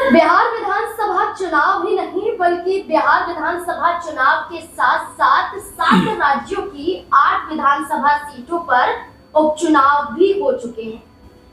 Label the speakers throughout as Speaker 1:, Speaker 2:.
Speaker 1: सिर्फ बिहार विधानसभा चुनाव ही नहीं बल्कि बिहार विधानसभा चुनाव के साथ साथ 7 राज्यों की 8 विधानसभा सीटों पर उपचुनाव भी हो चुके हैं।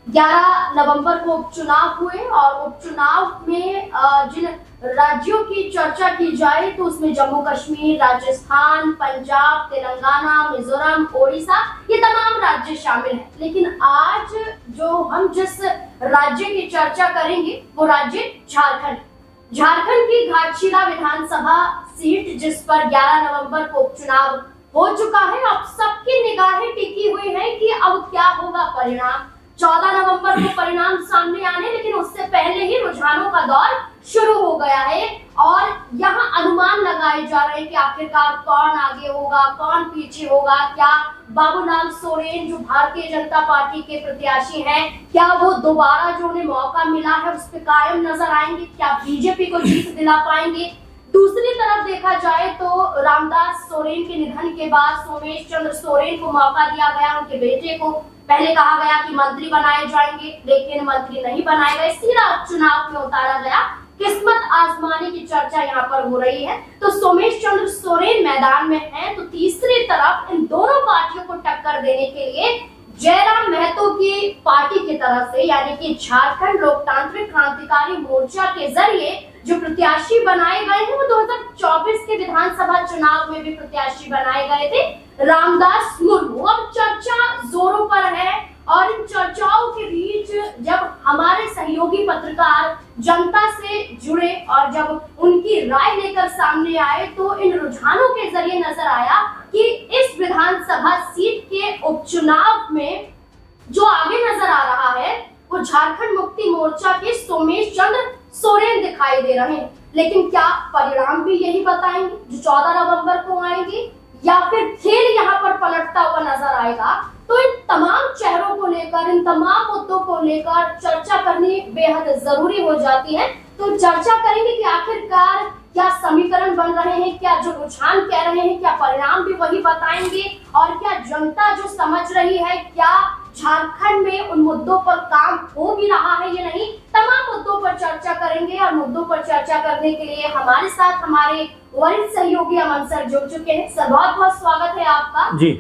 Speaker 1: 11 नवंबर को उपचुनाव हुए और उपचुनाव में जिन राज्यों की चर्चा की जाए तो उसमें जम्मू कश्मीर, राजस्थान, पंजाब, तेलंगाना, मिजोरम, ओडिशा ये तमाम राज्य शामिल हैं। लेकिन आज जो हम जिस राज्य की चर्चा करेंगे वो राज्य झारखंड की घाटशिला विधानसभा सीट जिस पर 11 नवंबर को उपचुनाव हो चुका है। अब सबकी निगाहें टिकी हुई हैं कि अब क्या होगा परिणाम। 14 नवंबर को परिणाम सामने आने लेकिन उससे पहले ही रुझानों का दौर शुरू हो गया है और यहाँ अनुमान लगाए जा रहे हैं कि आखिरकार कौन आगे होगा, कौन पीछे होगा। क्या बाबूलाल सोरेन जो भारतीय जनता पार्टी के प्रत्याशी हैं, क्या वो दोबारा जो उन्हें मौका मिला है उस पर कायम नजर आएंगे? क्या बीजेपी को जीत दिला पाएंगे? दूसरी तरफ देखा जाए तो रामदास सोरेन के निधन के बाद सोमेश चंद्र सोरेन को मौका दिया गया। उनके बेटे को पहले कहा गया कि मंत्री बनाए जाएंगे लेकिन मंत्री नहीं बनाए गए, सीधा चुनाव में उतारा गया। किस्मत आजमाने की चर्चा यहाँ पर हो रही है। तो सोमेश चंद्र सोरेन मैदान में हैं तो तीसरी तरफ इन दोनों पार्टियों को टक्कर देने के लिए जयराम महतो की पार्टी की तरफ से यानी कि झारखंड लोकतांत्रिक क्रांतिकारी मोर्चा के जरिए जो प्रत्याशी बनाए गए हैं वो 2024 के विधानसभा चुनाव में भी प्रत्याशी बनाए गए थे, रामदास मुर्मू। अब चर्चा जोरों पर है और इन चर्चाओं के बीच जब हमारे सहयोगी पत्रकार जनता से जुड़े और जब उनकी राय लेकर सामने आए तो इन रुझानों के जरिए नजर आया कि इस विधानसभा सीट के उपचुनाव में जो आगे नजर आ रहा है वो झारखंड मुक्ति मोर्चा के सोमेश चंद्र सोरेन दिखाई दे रहे हैं। लेकिन क्या परिणाम भी यही बताएंगे जो 14 नवंबर को आएंगे या फिर खेल यहाँ पर पलटता हुआ नजर आएगा? तो इन तमाम चेहरों को लेकर, इन तमाम मुद्दों को लेकर चर्चा करनी बेहद जरूरी हो जाती है। तो चर्चा करेंगे कि आखिरकार क्या समीकरण बन रहे हैं, क्या जो रुझान कह रहे हैं क्या परिणाम भी वही बताएंगे और क्या जनता जो समझ रही है क्या झारखंड में उन मुद्दों पर काम हो भी रहा है या नहीं। तमाम मुद्दों पर चर्चा करेंगे और मुद्दों पर चर्चा करने के लिए हमारे साथ हमारे वरिष्ठ सहयोगी अमन सर जुड़ चुके हैं। सर बहुत बहुत स्वागत है आपका
Speaker 2: जी।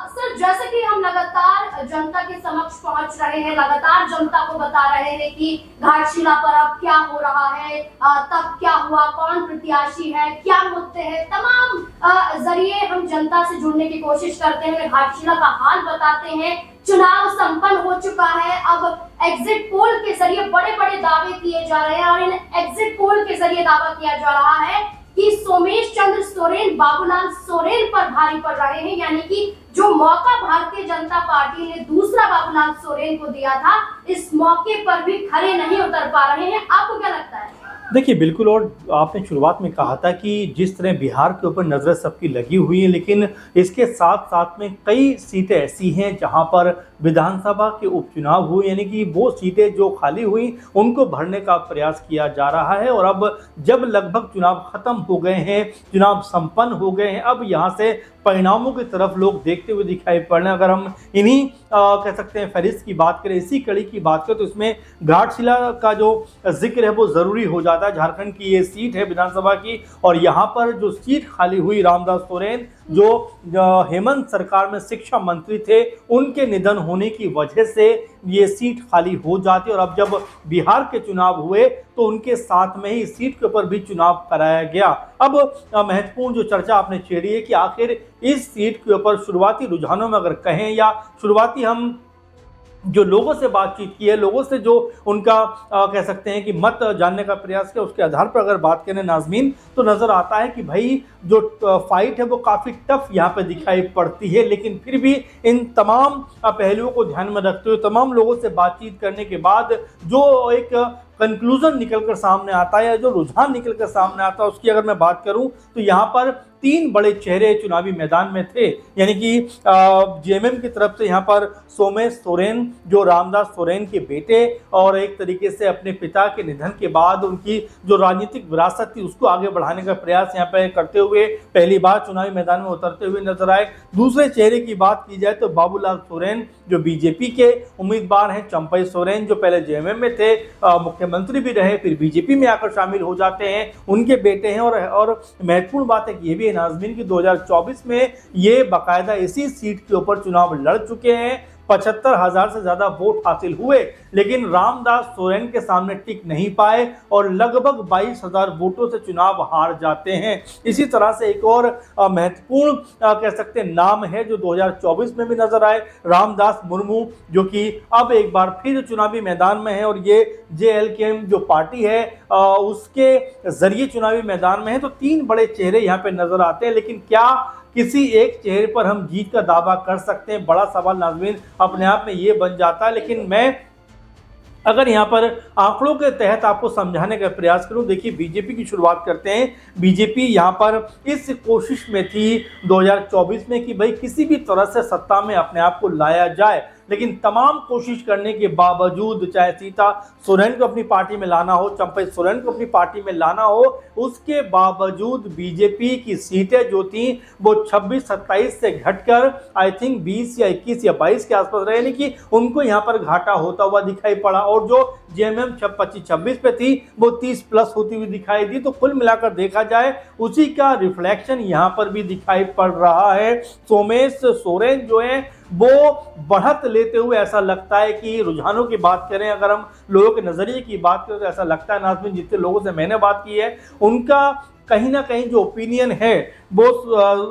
Speaker 1: सर जैसे कि हम लगातार जनता के समक्ष पहुंच रहे हैं, लगातार जनता को बता रहे हैं कि घाटशिला पर अब क्या हो रहा है, तब क्या हुआ, कौन प्रत्याशी है, क्या मुद्दे हैं, तमाम जरिए हम जनता से जुड़ने की कोशिश करते हैं, घाटशिला का हाल बताते हैं। चुनाव संपन्न हो चुका है, अब एग्जिट पोल के जरिए बड़े बड़े दावे किए जा रहे हैं और इन एग्जिट पोल के जरिए दावा किया जा रहा है कि सोमेश चंद्र सोरेन बाबूलाल सोरेन पर भारी पड़ रहे हैं, यानी कि जो मौका भारतीय जनता पार्टी ने दूसरा बाबूलाल सोरेन को दिया था इस मौके पर भी खरे नहीं उतर पा रहे हैं। आपको क्या लगता है?
Speaker 2: देखिए बिल्कुल, और आपने शुरुआत में कहा था कि जिस तरह बिहार के ऊपर नज़र सबकी लगी हुई है लेकिन इसके साथ साथ में कई सीटें ऐसी हैं जहां पर विधानसभा के उपचुनाव हुए, यानी कि वो सीटें जो खाली हुई उनको भरने का प्रयास किया जा रहा है। और अब जब लगभग चुनाव खत्म हो गए हैं, चुनाव संपन्न हो गए हैं, अब यहाँ से परिणामों की तरफ लोग देखते हुए दिखाई पड़ रहे हैं। अगर हम इन्हीं कह सकते हैं फहरिस्त की बात करें, इसी कड़ी की बात करें तो इसमें घाटशिला का जो जिक्र है वो ज़रूरी हो जाता है। झारखंड की ये सीट है विधानसभा की और यहाँ पर जो सीट खाली हुई रामदास सोरेन जो हेमंत सरकार में शिक्षा मंत्री थे, उनके निधन होने की वजह से ये सीट खाली हो जाती। और अब जब बिहार के चुनाव हुए तो उनके साथ में ही सीट के ऊपर भी चुनाव कराया गया। अब महत्वपूर्ण जो चर्चा आपने छेड़ी है कि आखिर इस सीट के ऊपर शुरुआती रुझानों में अगर कहें या शुरुआती हम जो लोगों से बातचीत की है, लोगों से जो उनका कह सकते हैं कि मत जानने का प्रयास किया, उसके आधार पर अगर बात करें नाजमीन तो नज़र आता है कि भाई जो फाइट है वो काफ़ी टफ यहाँ पे दिखाई पड़ती है। लेकिन फिर भी इन तमाम पहलुओं को ध्यान में रखते हुए तमाम लोगों से बातचीत करने के बाद जो एक कंक्लूजन निकलकर सामने आता है या जो रुझान निकलकर सामने आता है उसकी अगर मैं बात करूं तो यहाँ पर 3 बड़े चेहरे चुनावी मैदान में थे, यानी कि जेएमएम की तरफ से यहाँ पर सोमेश सोरेन जो रामदास सोरेन के बेटे और एक तरीके से अपने पिता के निधन के बाद उनकी जो राजनीतिक विरासत थी उसको आगे बढ़ाने का प्रयास यहाँ पर करते हुए पहली बार चुनावी मैदान में उतरते हुए नजर आए। दूसरे चेहरे की बात की जाए तो बाबूलाल सोरेन जो बीजेपी के उम्मीदवार हैं, चंपई सोरेन जो पहले जेएमएम में थे, मुख्यमंत्री मुख्यमंत्री भी रहे, फिर बीजेपी में आकर शामिल हो जाते हैं, उनके बेटे हैं। और महत्वपूर्ण बात है कि ये भी है नाज़मीन की 2024 में ये बाकायदा इसी सीट के ऊपर चुनाव लड़ चुके हैं। 75,000 से ज्यादा वोट हासिल हुए, लेकिन रामदास सोरेन के सामने टिक नहीं पाए और लगभग 22,000 वोटों से चुनाव हार जाते हैं। इसी तरह से एक और महत्वपूर्ण कह सकते हैं नाम है जो 2024 में भी नजर आए, रामदास मुर्मू, जो कि अब एक बार फिर चुनावी मैदान में है और ये JLKM जो पार्टी है उसके जरिए चुनावी मैदान में है। तो 3 बड़े चेहरे यहाँ पे नजर आते हैं, लेकिन क्या किसी एक चेहरे पर हम जीत का दावा कर सकते हैं? बड़ा सवाल नाज़रीन अपने आप में ये बन जाता है। लेकिन मैं अगर यहाँ पर आंकड़ों के तहत आपको समझाने का प्रयास करूं, देखिए बीजेपी की शुरुआत करते हैं। बीजेपी यहाँ पर इस कोशिश में थी 2024 में कि भाई किसी भी तरह से सत्ता में अपने आप को लाया जाए, लेकिन तमाम कोशिश करने के बावजूद, चाहे सीता सोरेन को अपनी पार्टी में लाना हो, चंपई सोरेन को अपनी पार्टी में लाना हो, उसके बावजूद बीजेपी की सीटें जो थी वो 26-27 से घटकर आई थिंक 20 या 21 या 22 के आसपास रहे, यानी कि उनको यहाँ पर घाटा होता हुआ दिखाई पड़ा। और जो JMM 25-26 पे थी वो 30 प्लस होती हुई दिखाई दी। तो कुल मिलाकर देखा जाए उसी का रिफ्लेक्शन यहाँ पर भी दिखाई पड़ रहा है। सोमेश सोरेन जो है वो बढ़त लेते हुए ऐसा लगता है कि रुझानों की बात करें, अगर हम लोगों के नजरिए की बात करें तो ऐसा लगता है नाज़मीन, जितने लोगों से मैंने बात की है उनका कहीं ना कहीं जो ओपिनियन है वो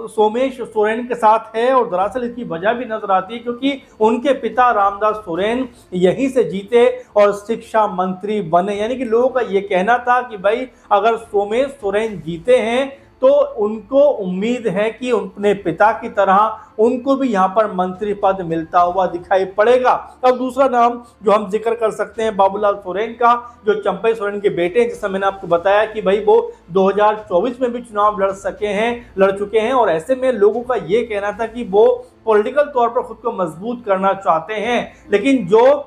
Speaker 2: सोमेश सोरेन के साथ है। और दरअसल इसकी वजह भी नजर आती है क्योंकि उनके पिता रामदास सोरेन यहीं से जीते और शिक्षा मंत्री बने, यानी कि लोगों का ये कहना था कि भाई अगर सोमेश सोरेन जीते हैं तो उनको उम्मीद है कि अपने पिता की तरह उनको भी यहाँ पर मंत्री पद मिलता हुआ दिखाई पड़ेगा। अब दूसरा नाम जो हम जिक्र कर सकते हैं बाबूलाल सोरेन का, जो चंपई सोरेन के बेटे हैं, जिससे मैंने आपको बताया कि भाई वो 2024 में भी चुनाव लड़ चुके हैं। और ऐसे में लोगों का ये कहना था कि वो पॉलिटिकल तौर पर खुद को मजबूत करना चाहते हैं, लेकिन जो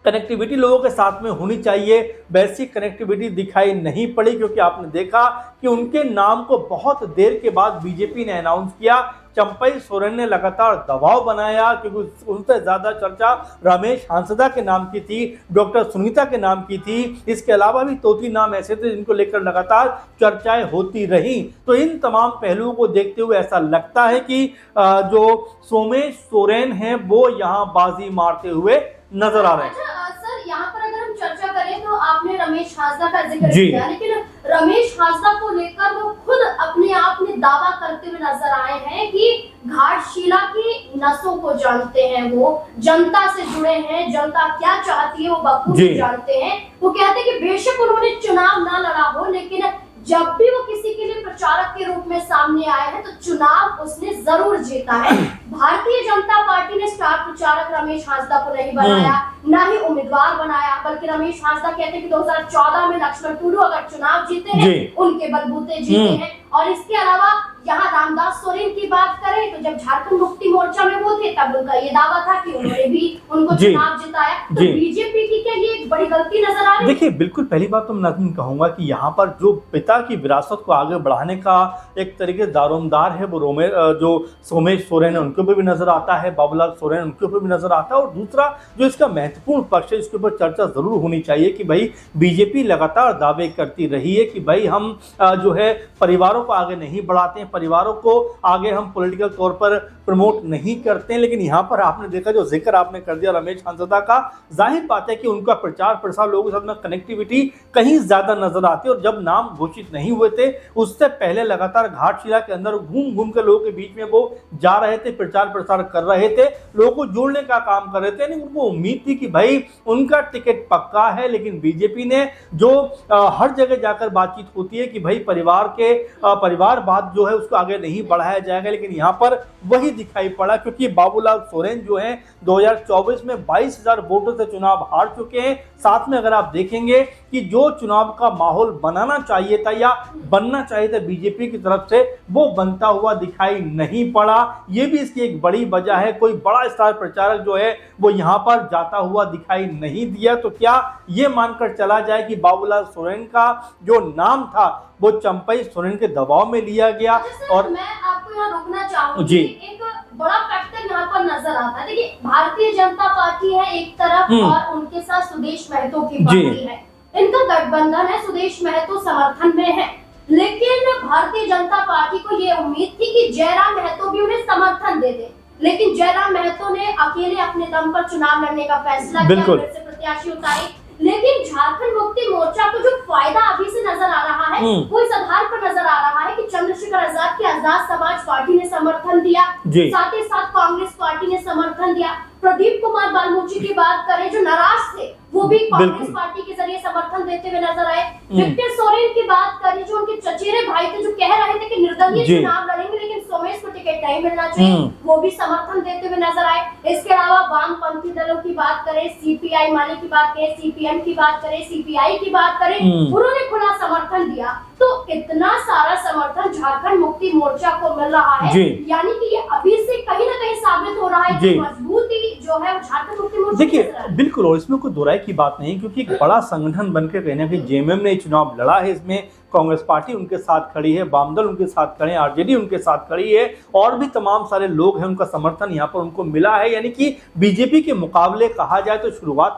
Speaker 2: कनेक्टिविटी लोगों के साथ में होनी चाहिए वैसी कनेक्टिविटी दिखाई नहीं पड़ी, क्योंकि आपने देखा कि उनके नाम को बहुत देर के बाद बीजेपी ने अनाउंस किया। चंपई सोरेन ने लगातार दबाव बनाया क्योंकि उनसे ज्यादा चर्चा रमेश हांसदा के नाम की थी, डॉक्टर सुनीता के नाम की थी। इसके अलावा भी 2-3 नाम ऐसे थे जिनको लेकर लगातार चर्चाएं होती रही। तो इन तमाम पहलुओं को देखते हुए ऐसा लगता है कि जो सोमेश सोरेन हैं वो यहाँ बाजी मारते हुए नजर आ रहे हैं।
Speaker 1: सर, यहाँ पर अगर हम चर्चा करें तो आपने रमेश हांसदा का जिक्र किया, लेकिन रमेश हांसदा को लेकर वो खुद अपने आप में दावा करते हुए नजर आए हैं कि घाटशिला की नसों को जानते हैं, वो जनता से जुड़े हैं, जनता क्या चाहती है वो बखूबी जानते हैं। वो कहते हैं कि बेशक उन्होंने चुनाव ना लड़ा हो, लेकिन जब भी वो किसी के लिए प्रचारक के रूप में सामने आए हैं तो चुनाव उसने जरूर जीता है। भारतीय जनता पार्टी ने स्टार प्रचारक रमेश हांसदा को नहीं बनाया, ना ही उम्मीदवार बनाया, बल्कि रमेश हांसदा कहते हैं कि 2014 में लक्ष्मण टुडू अगर चुनाव जीते हैं उनके बलबूते जीते हैं। और इसके अलावा यहाँ रामदास सोरेन की बात करें तो जब झारखंड मुक्ति मोर्चा में वो थे तब उनका ये दावा था कि उन्होंने भी उनको चुनाव जिताया। तो बीजेपी की क्या ये एक बड़ी गलती नजर आ रही है?
Speaker 2: देखिए, बिल्कुल पहली बात तो मैं कहूंगा कि यहाँ पर जो पिता की विरासत को आगे बढ़ाने का एक तरीके से दारोमदार है वो जो सोमेश सोरेन है उनके ऊपर भी नजर आता है, बाबूलाल सोरेन उनके ऊपर भी नजर आता है। और दूसरा जो इसका महत्वपूर्ण पक्ष है, इसके ऊपर चर्चा जरूर होनी चाहिए कि भाई बीजेपी लगातार दावे करती रही है कि भाई हम जो है परिवारों को आगे नहीं बढ़ाते हैं, परिवारों को आगे हम पॉलिटिकल तौर पर प्रमोट नहीं करते हैं। लेकिन यहाँ पर आपने देखा जो जिक्र आपने कर दिया रमेश हांसदा का, जाहिर बात है कि उनका प्रचार प्रसार लोगों के साथ में कनेक्टिविटी कहीं ज्यादा नजर आती है। और जब नाम घोषित नहीं हुए थे उससे पहले लगातार घाटशिला के अंदर घूम घूम कर लोगों के बीच में वो जा रहे थे, प्रचार प्रसार कर रहे थे, लोगों को जोड़ने का काम कर रहे थे। यानी उनको उम्मीद थी कि भाई उनका टिकट पक्का है। लेकिन बीजेपी ने जो हर जगह जाकर बातचीत होती है कि भाई परिवारवाद जो है उसको आगे नहीं बढ़ाया जाएगा, लेकिन यहाँ पर वही दिखाई पड़ा क्योंकि बाबूलाल सोरेन जो हैं 2024 में 22,000 वोटों से चुनाव हार चुके हैं। साथ में अगर आप देखेंगे कि जो चुनाव का माहौल बनाना चाहिए था या बनना चाहिए था बीजेपी की तरफ से, वो बनता हुआ दिखाई नहीं पड़ा। ये भी इसकी एक बड़ी वजह है। कोई बड़ा स्टार प्रचारक जो है वो यहाँ पर जाता हुआ दिखाई नहीं दिया। तो क्या ये मानकर चला जाए कि बाबूलाल सोरेन का जो नाम था वो चंपई सोरेन के दबाव में लिया गया?
Speaker 1: और मैं आपको यहाँ रोकना चाहूंगी, एक बड़ा फैक्टर यहाँ पर नजर आता है। देखिए, भारतीय जनता पार्टी है एक तरफ और उनके साथ सुदेश महतो की पार्टी है, इनका गठबंधन है, सुदेश महतो समर्थन में है। लेकिन भारतीय जनता पार्टी को ये उम्मीद थी कि जयराम महतो भी उन्हें समर्थन दे दे, लेकिन जयराम महतो ने अकेले अपने दम पर चुनाव लड़ने का फैसला किया, फिर से प्रत्याशी उतारे। लेकिन झारखंड मुक्ति मोर्चा को जो फायदा अभी से नजर आ रहा है वो इस आधार पर नजर आ रहा है कि चंद्रशेखर आजाद की आजाद समाज पार्टी ने समर्थन दिया, साथ ही साथ कांग्रेस पार्टी ने समर्थन दिया। प्रदीप कुमार बालमुची की बात करें जो नाराज थे, वो भी कांग्रेस पार्टी के जरिए समर्थन देते हुए नजर आए। विक्टर सोरेन की बात करें जो उनके चचेरे भाई थे, जो कह रहे थे कि निर्दलीय चुनाव लड़ेंगे लेकिन सोमेश को टिकट नहीं मिलना चाहिए, वो भी समर्थन देते हुए नजर आए। इसके अलावा वामपंथी दलों की बात करें, सीपीआई माले की बात करें, सीपीएम की बात करें, सीपीआई की बात करें, उन्होंने खुला समर्थन दिया। तो इतना सारा समर्थन झारखंड मुक्ति मोर्चा को मिल रहा है, यानी कि ये अभी से कहीं ना कहीं साबित हो रहा है कि मजबूती जो है झारखंड मुक्ति मोर्चा।
Speaker 2: देखिए बिल्कुल, और इसमें कोई दोहराई की बात नहीं, क्योंकि एक बड़ा संगठन बनकर कहीं ना कहीं जेएमएम ने चुनाव लड़ा है। इसमें कांग्रेस पार्टी उनके साथ खड़ी है, वामदल उनके साथ खड़े हैं, आरजेडी उनके साथ खड़ी है, और भी तमाम सारे लोग हैं, उनका समर्थन यहाँ पर उनको मिला है। यानी कि बीजेपी के मुकाबले कहा जाए तो शुरुआत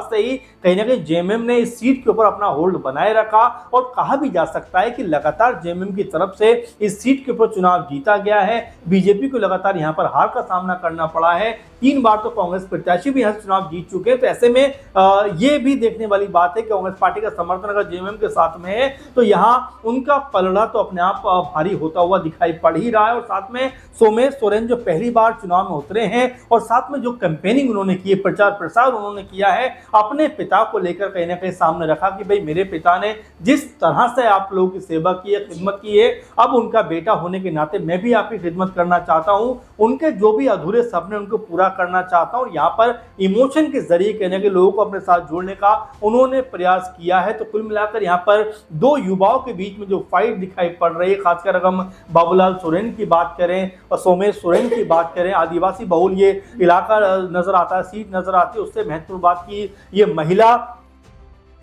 Speaker 2: से ही कहीं ना कहीं जेएमएम ने इस सीट के ऊपर अपना होल्ड बनाए रखा, और कहा भी जा सकता है कि लगातार जेएमएम की तरफ से इस सीट के ऊपर चुनाव जीता गया है। बीजेपी को लगातार यहाँ पर हार का सामना करना पड़ा है, 3 बार तो कांग्रेस प्रत्याशी भी यहाँ से चुनाव जीत चुके हैं। तो ऐसे में ये भी देखने वाली बात है कि कांग्रेस पार्टी का समर्थन अगर जेएमएम के साथ में है तो यहाँ उनका पलड़ा तो अपने आप भारी होता हुआ दिखाई पड़ ही रहा है। और साथ में सोमेश सोरेन जो पहली बार चुनाव में उतरे हैं, और साथ में जो कैंपेनिंग उन्होंने की है, प्रचार प्रसार उन्होंने किया है, अपने पिता को लेकर कहीं ना कहीं सामने रखा कि भाई मेरे पिता ने जिस तरह से आप लोगों की सेवा की है, खिदमत की है, अब उनका बेटा होने के नाते मैं भी आपकी खिदमत करना चाहता हूँ, उनके जो भी अधूरे सपने उनको पूरा करना चाहता हूँ। यहाँ पर इमोशन के जरिए कहने के लोगों को अपने साथ जोड़ने का उन्होंने प्रयास किया है। तो कुल मिलाकर यहाँ पर दो युवाओं के बीच में जो फाइट दिखाई पड़ रही है, खासकर अगर हम बाबूलाल सोरेन की बात करें और सोमेश सोरेन की बात करें, आदिवासी बहुल ये इलाका नजर आता है, सीट नजर आती है, उससे महत्वपूर्ण बात की ये महिला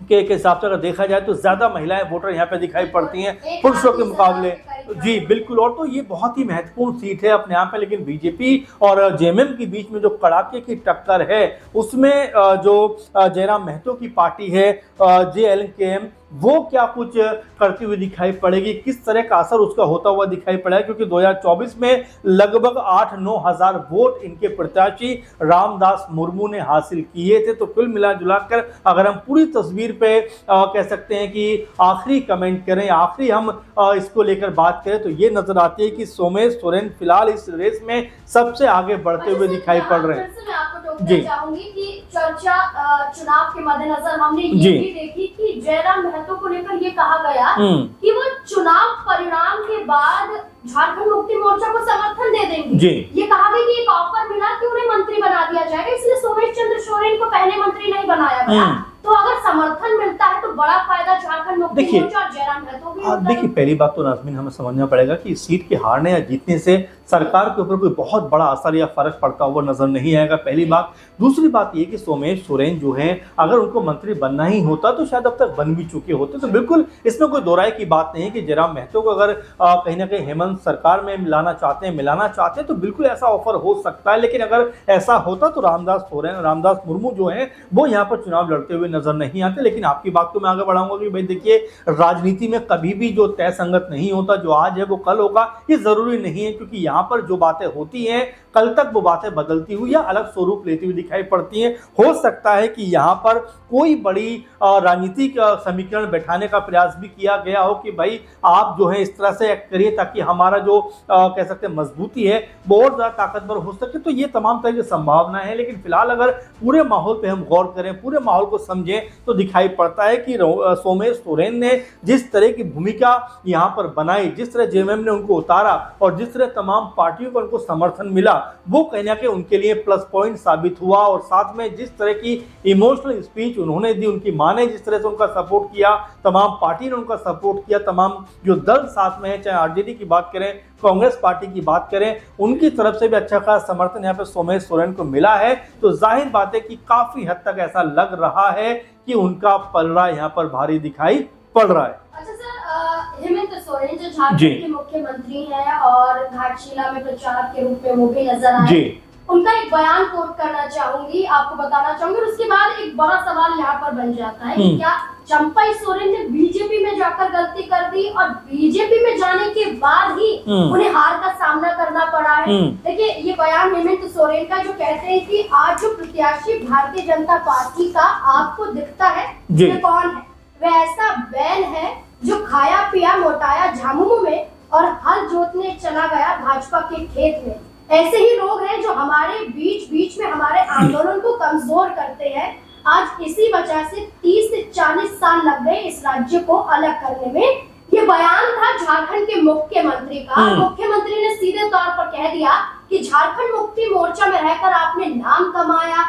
Speaker 2: के हिसाब से अगर देखा जाए तो ज्यादा महिलाएं वोटर यहाँ पे दिखाई पड़ती हैं पुरुषों के मुकाबले। जी बिल्कुल, और तो ये बहुत ही महत्वपूर्ण सीट है अपने आप में। लेकिन बीजेपी और जेएमएम के बीच में जो कड़ाके की टक्कर है, उसमें जो जयराम महतो की पार्टी है JLKM, वो क्या कुछ करती हुई दिखाई पड़ेगी, किस तरह का असर उसका होता हुआ दिखाई पड़ेगा, क्योंकि 2024 में लगभग 8-9 हजार वोट इनके प्रत्याशी रामदास मुर्मू ने हासिल किए थे। तो कुल मिला जुलाकर अगर हम पूरी तस्वीर पे कह सकते हैं कि आखिरी कमेंट करें, आखिरी हम इसको लेकर बात करें, तो ये नजर आती है कि सोमेश सोरेन फिलहाल इस रेस में सबसे आगे बढ़ते हुए दिखाई पड़ रहे हैं।
Speaker 1: मैं आपको टोकना चाहूंगी कि चर्चा चुनाव के मद्देनजर हमने ये भी देखी कि जयराम महतो को लेकर ये कहा गया कि वो चुनाव परिणाम के बाद झारखंड मुक्ति मोर्चा को समर्थन दे देंगे। ये कहा गया कि एक ऑफर मिला कि उन्हें मंत्री बना दिया जाएगा, इसलिए सोमेश चंद्र सोरेन को पहले मंत्री नहीं बनाया गया। तो अगर समर्थन मिलता है तो बड़ा फायदा झारखंड मुक्ति मोर्चा और जयराम महतो भी होता है।
Speaker 2: देखिए पहली बात तो नाज़मीन हमें समझना पड़ेगा कि इस सीट के हारने या जीतने से सरकार के ऊपर कोई बहुत बड़ा असर या फर्क पड़ता हुआ नजर नहीं आएगा, पहली बात। दूसरी बात ये कि सोमेश सोरेन जो है, अगर उनको मंत्री बनना ही होता तो शायद अब तक बन भी चुके होते। तो बिल्कुल इसमें कोई दोहराई की बात नहीं है कि जयराम महतो को अगर कहीं ना कहीं हेमंत सरकार में मिलाना चाहते हैं तो बिल्कुल ऐसा ऑफर हो सकता है। लेकिन अगर ऐसा होता तो रामदास मुर्मू जो है वो यहाँ पर चुनाव लड़ते हुए नजर नहीं आते। लेकिन आपकी बात को मैं आगे बढ़ाऊंगा कि भाई देखिए, राजनीति में कभी भी जो तय संगत नहीं होता, जो आज है वो कल होगा, ये जरूरी नहीं है, क्योंकि यहाँ पर जो बातें होती हैं कल तक वो बातें बदलती हुई या अलग स्वरूप लेती हुई दिखाई पड़ती हैं। हो सकता है कि यहाँ पर कोई बड़ी राजनीतिक समीकरण बैठाने का प्रयास भी किया गया हो कि भाई आप जो है इस तरह से एक्ट करिए ताकि हमारा जो कह सकते हैं मजबूती है वो और ज्यादा ताकतवर हो सके। तो ये तमाम तरह की संभावना है। लेकिन फिलहाल अगर पूरे माहौल पे हम गौर करें, पूरे माहौल को समझें, तो दिखाई पड़ता है कि सोमेश सोरेन ने जिस तरह की भूमिका यहाँ पर बनाई, जिस तरह जेएमएम ने उनको उतारा और जिस तरह तमाम पार्टियों को उनको समर्थन मिला, वो कहीं ना कहीं उनके लिए प्लस पॉइंट साबित हुआ। और साथ में जिस तरह की इमोशनल स्पीच उन्होंने दी, उनकी मां ने जिस तरह से उनका सपोर्ट किया, तमाम पार्टी ने उनका सपोर्ट किया, तमाम जो दल साथ में है, चाहे आरजेडी की बात करें, कांग्रेस पार्टी की बात करें, उनकी तरफ से भी अच्छा खासा समर्थन यहाँ पे सोमेश सोरेन को मिला है। तो जाहिर बात है कि काफी हद तक ऐसा लग रहा है कि उनका पलड़ा यहाँ पर भारी दिखाई पड़ रहा है।
Speaker 1: अच्छा सर, हेमंत सोरेन जो झारखंड के मुख्यमंत्री हैं और घाटशिला में प्रचारक के रूप में वो भी नजर आए, उनका एक बयान कोट करना चाहूंगी, आपको बताना चाहूंगी, और उसके बाद एक बड़ा सवाल यहाँ पर बन जाता है कि क्या चंपई सोरेन ने बीजेपी में जाकर गलती कर दी और बीजेपी में जाने के बाद ही उन्हें हार का सामना करना पड़ा है। देखिए ये बयान हेमंत सोरेन का, जो कहते हैं कि आज जो प्रत्याशी भारतीय जनता पार्टी का आपको दिखता है वो कौन है, वह ऐसा बैल है जो खाया पिया मोटाया झामुमो में और हल जोतने चला गया भाजपा के खेत में। ऐसे ही लोग हैं जो हमारे बीच में हमारे आंदोलन को कमजोर करते हैं। आज इसी वजह से 30 से 40 साल लग गए इस राज्य को अलग करने में। ये बयान था झारखंड के मुख्यमंत्री का। मुख्यमंत्री ने सीधे तौर पर कह दिया कि झारखंड मुक्ति मोर्चा में रहकर आपने नाम कमाया,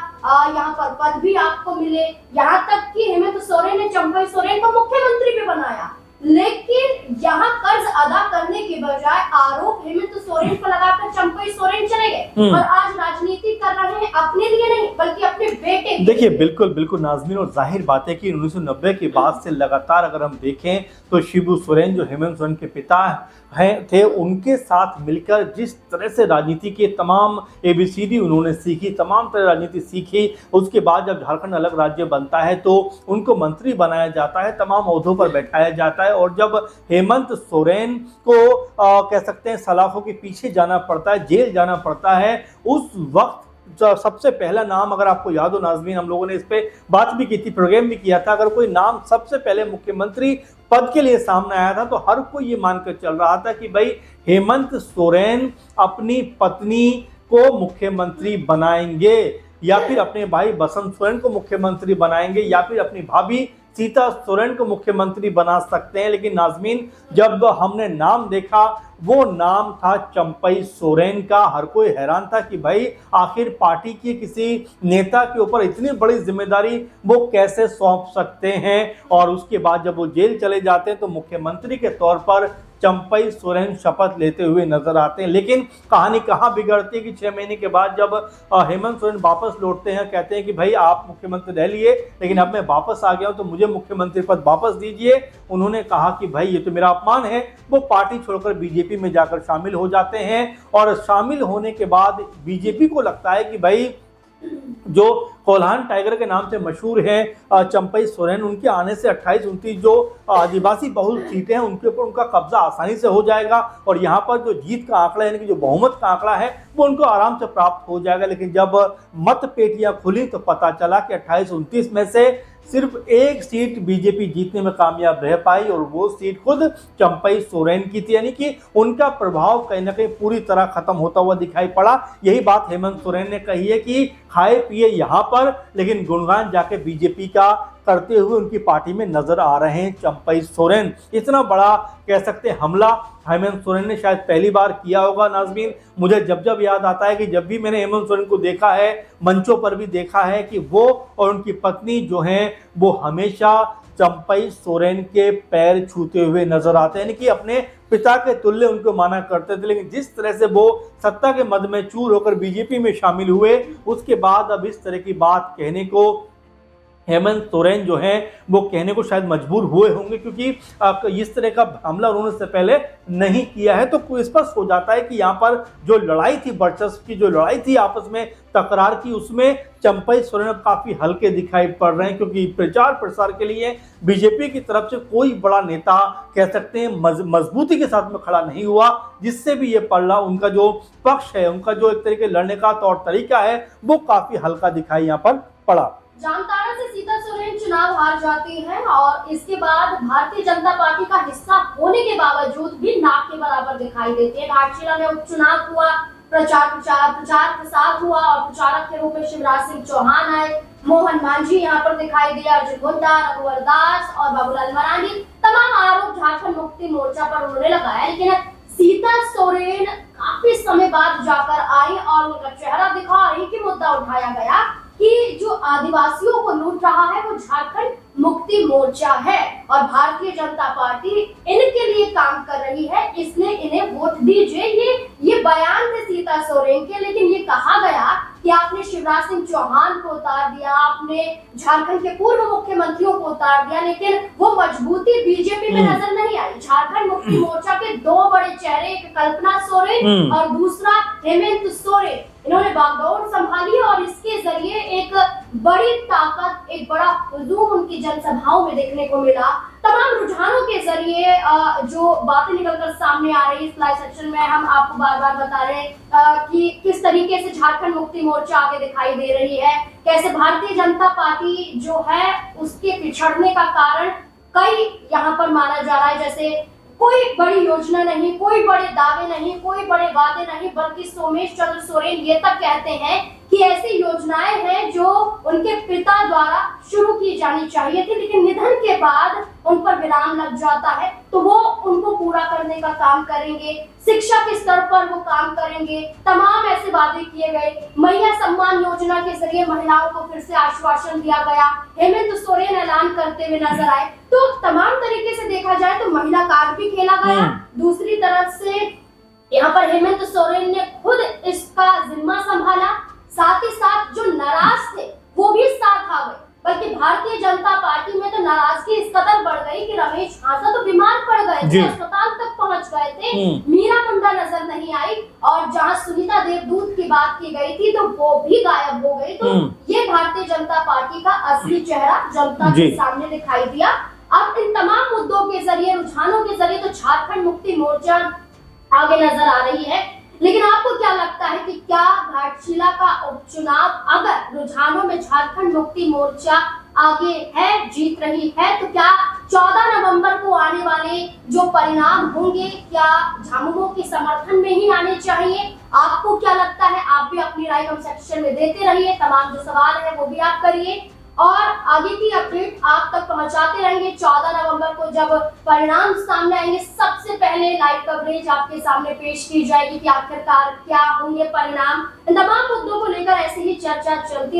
Speaker 1: यहाँ पर पद भी आपको मिले, यहाँ तक कि हेमंत सोरेन ने चंपई सोरेन को मुख्यमंत्री भी बनाया, लेकिन यहाँ कर्ज अदा करने के बजाय आरोप हेमंत सोरेन पर लगाकर चंपई सोरेन चले गए और आज राजनीति कर रहे हैं अपने लिए नहीं बल्कि अपने बेटे के।
Speaker 2: देखिए बिल्कुल नाज़मीन, और जाहिर बात है कि 1990 के बाद से लगातार अगर हम देखें तो शिबू सोरेन जो हेमंत सोरेन के पिता थे, उनके साथ मिलकर जिस तरह से राजनीति के तमाम ABCD उन्होंने सीखी, तमाम तरह राजनीति सीखी। उसके बाद जब झारखंड अलग राज्य बनता है तो उनको मंत्री बनाया जाता है, तमाम ओहदों पर बैठाया जाता है, और जब हेमंत सोरेन को कह सकते हैं सलाखों के पीछे जाना पड़ता है, जेल जाना पड़ता है, उस वक्त सबसे पहला नाम, अगर आपको याद हो नाज़मीन, हम लोगों ने इस पे बात भी की थी, प्रोग्राम भी किया था, अगर कोई नाम सबसे पहले मुख्यमंत्री पद के लिए सामने आया था तो हर कोई ये मानकर चल रहा था कि भाई हेमंत सोरेन अपनी पत्नी को मुख्यमंत्री बनाएंगे, या फिर अपने भाई बसंत सोरेन को मुख्यमंत्री बनाएंगे, या फिर अपनी भाभी सीता सोरेन को मुख्यमंत्री बना सकते हैं। लेकिन नाज़मीन, जब हमने नाम देखा वो नाम था चंपई सोरेन का। हर कोई हैरान था कि भाई आखिर पार्टी के किसी नेता के ऊपर इतनी बड़ी जिम्मेदारी वो कैसे सौंप सकते हैं, और उसके बाद जब वो जेल चले जाते हैं तो मुख्यमंत्री के तौर पर चंपई सोरेन शपथ लेते हुए नजर आते हैं। लेकिन कहानी कहाँ बिगड़ती है कि 6 महीने के बाद जब हेमंत सोरेन वापस लौटते हैं, कहते हैं कि भाई आप मुख्यमंत्री रह लिए लेकिन अब मैं वापस आ गया हूं तो मुझे मुख्यमंत्री पद वापस दीजिए। उन्होंने कहा कि भाई ये तो मेरा अपमान है। वो पार्टी छोड़कर बीजेपी में जाकर शामिल हो जाते हैं, और शामिल होने के बाद बीजेपी को लगता है कि भाई जो कोल्हान टाइगर के नाम से मशहूर है चंपई सोरेन, उनके आने से 28-29 जो आदिवासी बहुल सीटें हैं उनके ऊपर उनका कब्जा आसानी से हो जाएगा, और यहाँ पर जो जीत का आंकड़ा यानी कि जो बहुमत का आंकड़ा है वो उनको आराम से प्राप्त हो जाएगा। लेकिन जब मत पेटियां खुली तो पता चला कि 28-29 में से सिर्फ एक सीट बीजेपी जीतने में कामयाब रह पाई, और वो सीट खुद चंपई सोरेन की थी, यानी कि उनका प्रभाव कहीं ना कहीं पूरी तरह खत्म होता हुआ दिखाई पड़ा। यही बात हेमंत सोरेन ने कही है कि खाए पिए यहाँ पर लेकिन गुणगान जाके बीजेपी का करते हुए उनकी पार्टी में नजर आ रहे हैं चंपई सोरेन। इतना बड़ा कह सकते हैं हमला हेमंत सोरेन ने शायद पहली बार किया होगा नाज़मीन। मुझे जब याद आता है कि जब भी मैंने हेमंत सोरेन को देखा है, मंचों पर भी देखा है, कि वो और उनकी पत्नी जो हैं वो हमेशा चंपई सोरेन के पैर छूते हुए नजर आते हैं, यानी कि अपने पिता के तुल्य उनको माना करते थे। लेकिन जिस तरह से वो सत्ता के मद में चूर होकर बीजेपी में शामिल हुए, उसके बाद अब इस तरह की बात कहने को हेमंत सोरेन जो हैं वो कहने को शायद मजबूर हुए होंगे, क्योंकि इस तरह का हमला उन्होंने से पहले नहीं किया है। तो स्पष्ट हो जाता है कि यहाँ पर जो लड़ाई थी, वर्चस्व की जो लड़ाई थी, आपस में तकरार की, उसमें चंपई सोरेन अब काफी हल्के दिखाई पड़ रहे हैं, क्योंकि प्रचार प्रसार के लिए बीजेपी की तरफ से कोई बड़ा नेता कह सकते हैं मजबूती के साथ में खड़ा नहीं हुआ, जिससे भी ये पड़ला उनका जो पक्ष है, उनका जो एक तरीके लड़ने का तौर तरीका है वो काफी हल्का दिखाई यहाँ पर पड़ा।
Speaker 1: जामताड़ा से सीता सोरेन चुनाव हार जाती हैं और इसके बाद भारतीय जनता पार्टी का हिस्सा होने के बावजूद भी नाक के बराबर दिखाई देती है। घाटशिला में उपचुनाव हुआ, प्रचार प्रसार हुआ और प्रचारक के रूप में शिवराज सिंह चौहान आए, मोहन मांझी यहाँ पर दिखाई दिया, अर्जुन मुंडा, रघुवर दास और बाबूलाल मरांडी। तमाम आरोप झारखंड मुक्ति मोर्चा पर उन्होंने लगाया, लेकिन सीता सोरेन काफी समय बाद जाकर आई और उनका चेहरा दिखा और एक ही मुद्दा उठाया गया कि जो आदिवासियों को लूट रहा है वो झारखंड मुक्ति मोर्चा है और भारतीय जनता पार्टी इनके लिए काम कर रही है, इसलिए इन्हें वोट दीजिए। ये बयान थे सीता सोरेन के, लेकिन ये कहा गया कि आपने शिवराज सिंह चौहान को उतार दिया, आपने झारखंड के पूर्व मुख्यमंत्रियों को उतार दिया, लेकिन वो मजबूती बीजेपी में नजर नहीं आई। झारखंड मुक्ति मोर्चा के दो बड़े चेहरे, एक कल्पना सोरेन और दूसरा हेमंत सोरेन, इन्होंने बागडोर संभाली और इसके जरिए एक बड़ी ताकत, एक बड़ा हुजूम उनकी जनसभाओं में देखने को मिला। तमाम रुझानों के जरिए जो बातें निकलकर सामने आ रही है, इस लाइव सेक्शन में हम आपको बार बार बता रहे हैं कि किस तरीके से झारखंड मुक्ति मोर्चा आगे दिखाई दे रही है, कैसे भारतीय जनता पार्टी जो है उसके पिछड़ने का कारण कई यहाँ पर माना जा रहा है, जैसे कोई बड़ी योजना नहीं, कोई बड़े दावे नहीं, कोई बड़े वादे नहीं, बल्कि सोमेश चंद्र सोरेन ये तक कहते हैं कि ऐसी योजनाएं हैं जो उनके पिता द्वारा शुरू की जानी चाहिए थी, लेकिन निधन के बाद उन पर विराम लग जाता है, तो वो उनको पूरा करने का काम करेंगे। शिक्षा के स्तर पर वो काम करेंगे। तमाम ऐसे वादे किए गए। मैया सम्मान योजना के जरिए महिलाओं को फिर से आश्वासन दिया गया। हेमंत सोरेन ऐलान करते हुए नजर आए। तो तमाम तरीके से देखा जाए तो महिला कार्ड भी खेला गया। दूसरी तरफ से यहाँ पर हेमंत सोरेन ने खुद इसका जिम्मा संभाला, साथ ही साथ जो नाराज थे वो भी साथ आ गए। बल्कि भारतीय जनता पार्टी में तो नाराजगी इस कदर बढ़ गई कि रमेश हांसा तो बीमार पड़ गए थे, अस्पताल तक पहुंच गए थे, मीरा मुंडा नजर नहीं आई, और जहां सुनीता देवदूत की बात की गई थी तो वो भी गायब हो गई। तो ये भारतीय जनता पार्टी का असली चेहरा जनता के सामने दिखाई दिया। अब इन तमाम मुद्दों के जरिए, रुझानों के जरिए तो झारखंड मुक्ति मोर्चा आगे नजर आ रही है, लेकिन आपको क्या लगता है कि क्या घाटशिला का उपचुनाव अगर रुझानों में झारखंड मुक्ति मोर्चा आगे है, जीत रही है, तो क्या 14 नवंबर को आने वाले जो परिणाम होंगे क्या झामुमो के समर्थन में ही आने चाहिए? आपको क्या लगता है? आप भी अपनी राय कमेंट सेक्शन में देते रहिए। तमाम जो सवाल है वो भी आप करिए और आगे की अपडेट आप तक पहुंचाते रहेंगे। 14 नवंबर को जब परिणाम सामने आएंगे, सबसे पहले लाइव कवरेज आपके सामने पेश की जाएगी कि आखिरकार क्या होंगे परिणाम। इन तमाम मुद्दों को लेकर ऐसे ही चर्चा चलती